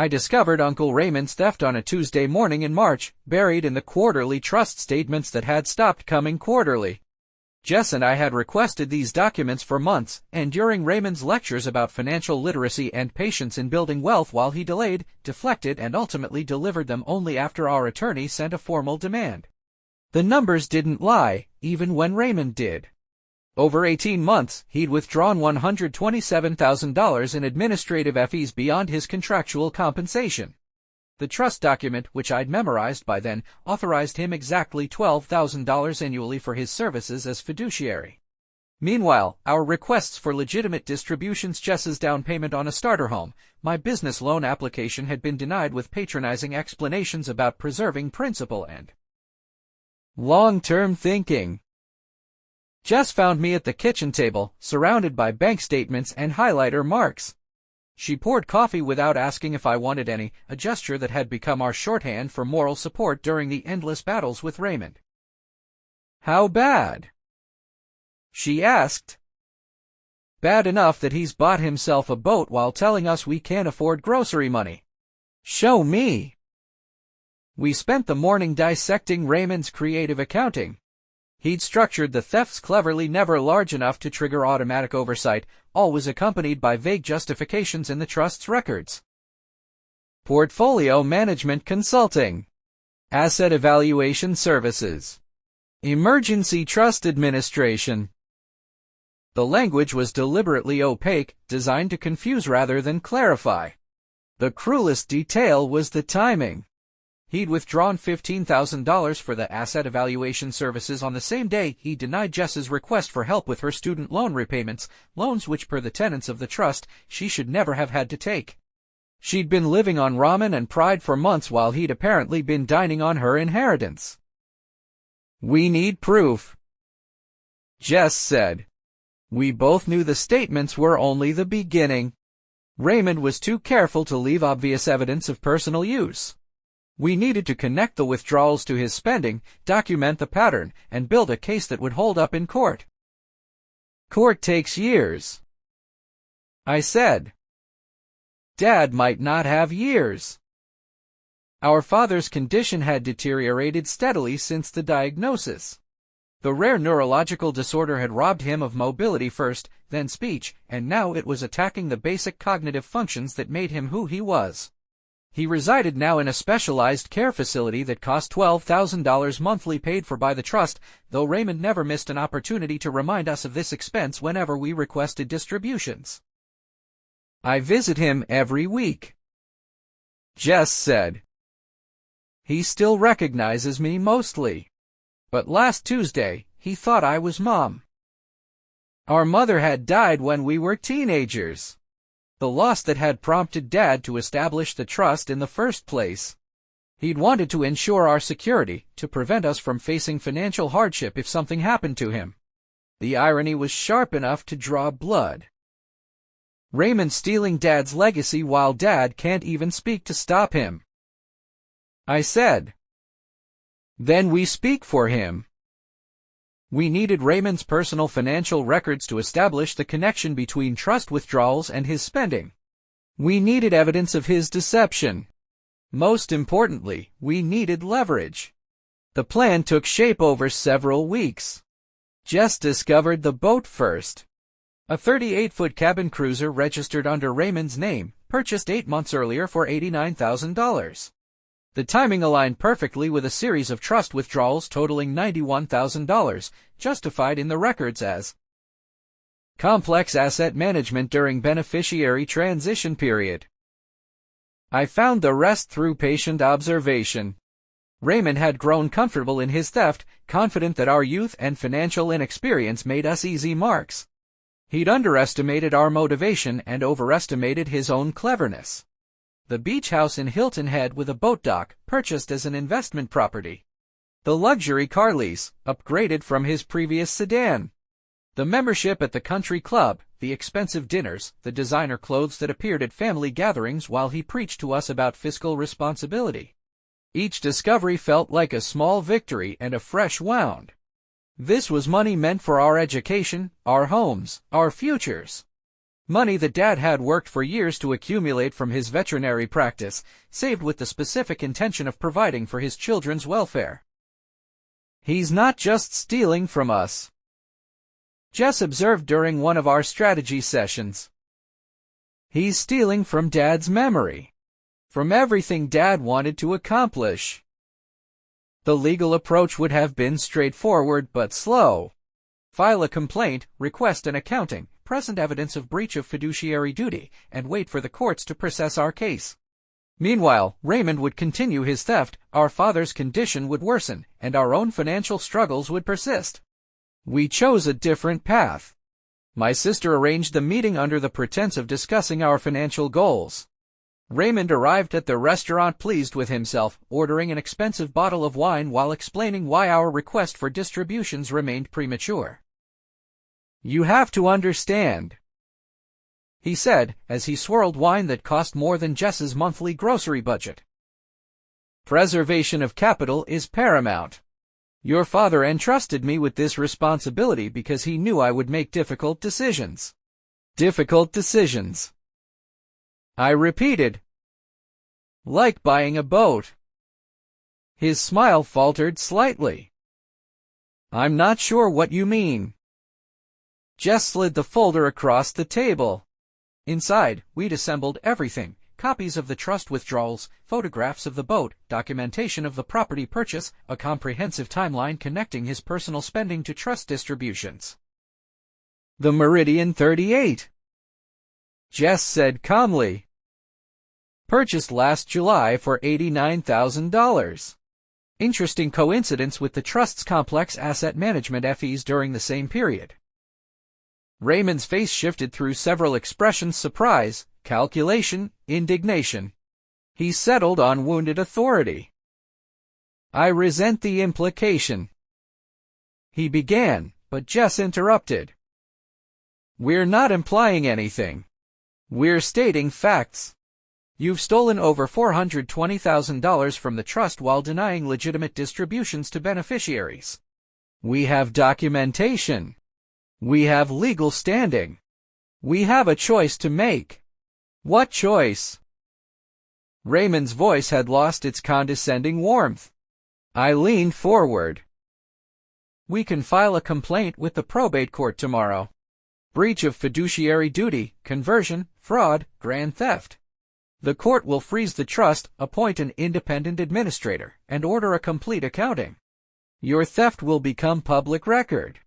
I discovered Uncle Raymond's theft on a Tuesday morning in March, buried in the quarterly trust statements that had stopped coming quarterly. Jess and I had requested these documents for months, and during Raymond's lectures about financial literacy and patience in building wealth while he delayed, deflected, and ultimately delivered them only after our attorney sent a formal demand. The numbers didn't lie, even when Raymond did. Over 18 months, he'd withdrawn $127,000 in administrative fees beyond his contractual compensation. The trust document, which I'd memorized by then, authorized him exactly $12,000 annually for his services as fiduciary. Meanwhile, our requests for legitimate distributions, Jess's down payment on a starter home, my business loan application had been denied with patronizing explanations about preserving principal and long-term thinking. Jess found me at the kitchen table, surrounded by bank statements and highlighter marks. She poured coffee without asking if I wanted any, a gesture that had become our shorthand for moral support during the endless battles with Raymond. "How bad?" she asked. "Bad enough that he's bought himself a boat while telling us we can't afford grocery money." "Show me." We spent the morning dissecting Raymond's creative accounting. He'd structured the thefts cleverly, never large enough to trigger automatic oversight, always accompanied by vague justifications in the trust's records. Portfolio management consulting, asset evaluation services, emergency trust administration. The language was deliberately opaque, designed to confuse rather than clarify. The cruelest detail was the timing. He'd withdrawn $15,000 for the asset evaluation services on the same day he denied Jess's request for help with her student loan repayments, loans which, per the tenets of the trust, she should never have had to take. She'd been living on ramen and pride for months while he'd apparently been dining on her inheritance. "We need proof," Jess said. We both knew the statements were only the beginning. Raymond was too careful to leave obvious evidence of personal use. We needed to connect the withdrawals to his spending, document the pattern, and build a case that would hold up in court. "Court takes years," I said. "Dad might not have years." Our father's condition had deteriorated steadily since the diagnosis. The rare neurological disorder had robbed him of mobility first, then speech, and now it was attacking the basic cognitive functions that made him who he was. He resided now in a specialized care facility that cost $12,000 monthly, paid for by the trust, though Raymond never missed an opportunity to remind us of this expense whenever we requested distributions. "I visit him every week," Jess said. "He still recognizes me mostly. But last Tuesday, he thought I was Mom. Our mother had died when we were teenagers. The loss that had prompted Dad to establish the trust in the first place. He'd wanted to ensure our security, to prevent us from facing financial hardship if something happened to him. The irony was sharp enough to draw blood. Raymond stealing Dad's legacy while Dad can't even speak to stop him. I said. Then we speak for him. We needed Raymond's personal financial records to establish the connection between trust withdrawals and his spending. We needed evidence of his deception. Most importantly, we needed leverage. The plan took shape over several weeks. Jess discovered the boat first. A 38-foot cabin cruiser registered under Raymond's name, purchased 8 months earlier for $89,000. The timing aligned perfectly with a series of trust withdrawals totaling $91,000, justified in the records as complex asset management during beneficiary transition period. I found the rest through patient observation. Raymond had grown comfortable in his theft, confident that our youth and financial inexperience made us easy marks. He'd underestimated our motivation and overestimated his own cleverness. The beach house in Hilton Head with a boat dock, purchased as an investment property. The luxury car lease, upgraded from his previous sedan. The membership at the country club, the expensive dinners, the designer clothes that appeared at family gatherings while he preached to us about fiscal responsibility. Each discovery felt like a small victory and a fresh wound. This was money meant for our education, our homes, our futures. Money that Dad had worked for years to accumulate from his veterinary practice, saved with the specific intention of providing for his children's welfare. "He's not just stealing from us," Jess observed during one of our strategy sessions. "He's stealing from Dad's memory. From everything Dad wanted to accomplish." The legal approach would have been straightforward but slow. File a complaint, request an accounting, present evidence of breach of fiduciary duty, and wait for the courts to process our case. Meanwhile, Raymond would continue his theft, our father's condition would worsen, and our own financial struggles would persist. We chose a different path. My sister arranged the meeting under the pretense of discussing our financial goals. Raymond arrived at the restaurant pleased with himself, ordering an expensive bottle of wine while explaining why our request for distributions remained premature. "You have to understand," he said, as he swirled wine that cost more than Jess's monthly grocery budget. "Preservation of capital is paramount. Your father entrusted me with this responsibility because he knew I would make difficult decisions." "Difficult decisions," I repeated. "Like buying a boat." His smile faltered slightly. "I'm not sure what you mean." Jess slid the folder across the table. Inside, we'd assembled everything: copies of the trust withdrawals, photographs of the boat, documentation of the property purchase, a comprehensive timeline connecting his personal spending to trust distributions. "The Meridian 38, Jess said calmly. "Purchased last July for $89,000. Interesting coincidence with the trust's complex asset management fees during the same period." Raymond's face shifted through several expressions: surprise, calculation, indignation. He settled on wounded authority. "I resent the implication," he began, but Jess interrupted. "We're not implying anything. We're stating facts. You've stolen over $420,000 from the trust while denying legitimate distributions to beneficiaries. We have documentation. We have legal standing. We have a choice to make." "What choice?" Raymond's voice had lost its condescending warmth. I leaned forward. "We can file a complaint with the probate court tomorrow. Breach of fiduciary duty, conversion, fraud, grand theft. The court will freeze the trust, appoint an independent administrator, and order a complete accounting. Your theft will become public record.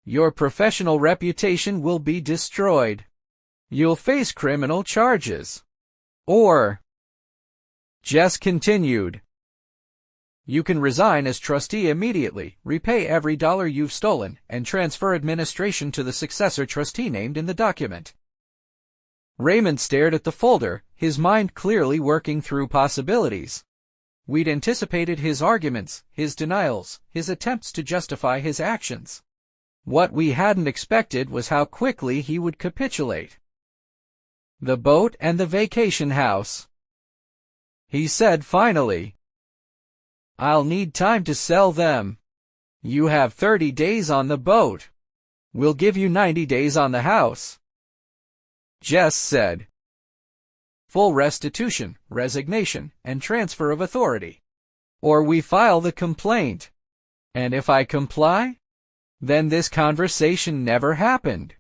Your professional reputation will be destroyed. You'll face criminal charges. Or," Jess continued, "you can resign as trustee immediately, repay every dollar you've stolen, and transfer administration to the successor trustee named in the document." Raymond stared at the folder, his mind clearly working through possibilities. We'd anticipated his arguments, his denials, his attempts to justify his actions. What we hadn't expected was how quickly he would capitulate. "The boat and the vacation house," he said finally. "I'll need time to sell them. You have 30 days on the boat. We'll give you 90 days on the house." Jess said. "Full restitution, resignation, and transfer of authority. Or we file the complaint. And if I comply, then this conversation never happened.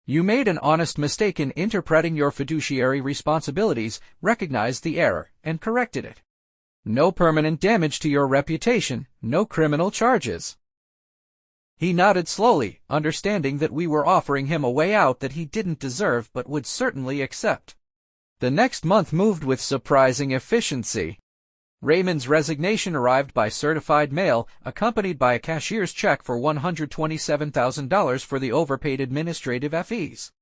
You made an honest mistake in interpreting your fiduciary responsibilities, recognized the error, and corrected it. No permanent damage to your reputation, no criminal charges." He nodded slowly, understanding that we were offering him a way out that he didn't deserve but would certainly accept. The next month moved with surprising efficiency. Raymond's resignation arrived by certified mail, accompanied by a cashier's check for $127,000 for the overpaid administrative fees.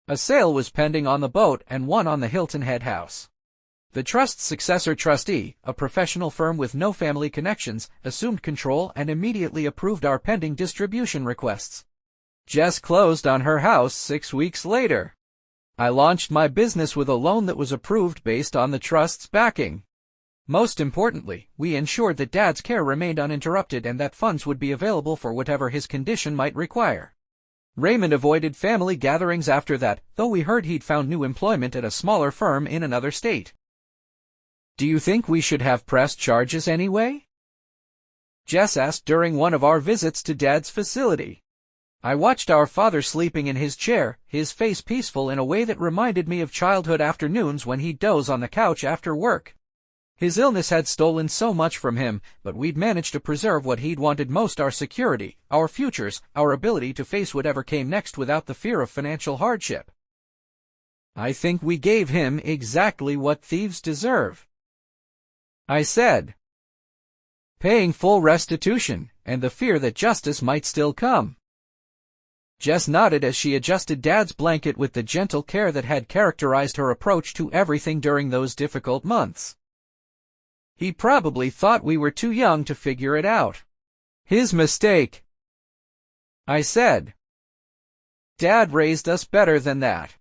A sale was pending on the boat and one on the Hilton Head house. The trust's successor trustee, a professional firm with no family connections, assumed control and immediately approved our pending distribution requests. Jess closed on her house 6 weeks later. I launched my business with a loan that was approved based on the trust's backing. Most importantly, we ensured that Dad's care remained uninterrupted and that funds would be available for whatever his condition might require. Raymond avoided family gatherings after that, though we heard he'd found new employment at a smaller firm in another state. Do you think we should have pressed charges anyway? Jess asked during one of our visits to Dad's facility. I watched our father sleeping in his chair, his face peaceful in a way that reminded me of childhood afternoons when he'd doze on the couch after work. His illness had stolen so much from him, but we'd managed to preserve what he'd wanted most: our security, our futures, our ability to face whatever came next without the fear of financial hardship. I think we gave him exactly what thieves deserve, I said. Paying full restitution, and the fear that justice might still come. Jess nodded as she adjusted Dad's blanket with the gentle care that had characterized her approach to everything during those difficult months. He probably thought we were too young to figure it out. His mistake, I said. Dad raised us better than that.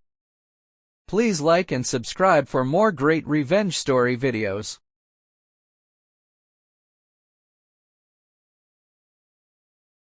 Please like and subscribe for more great revenge story videos.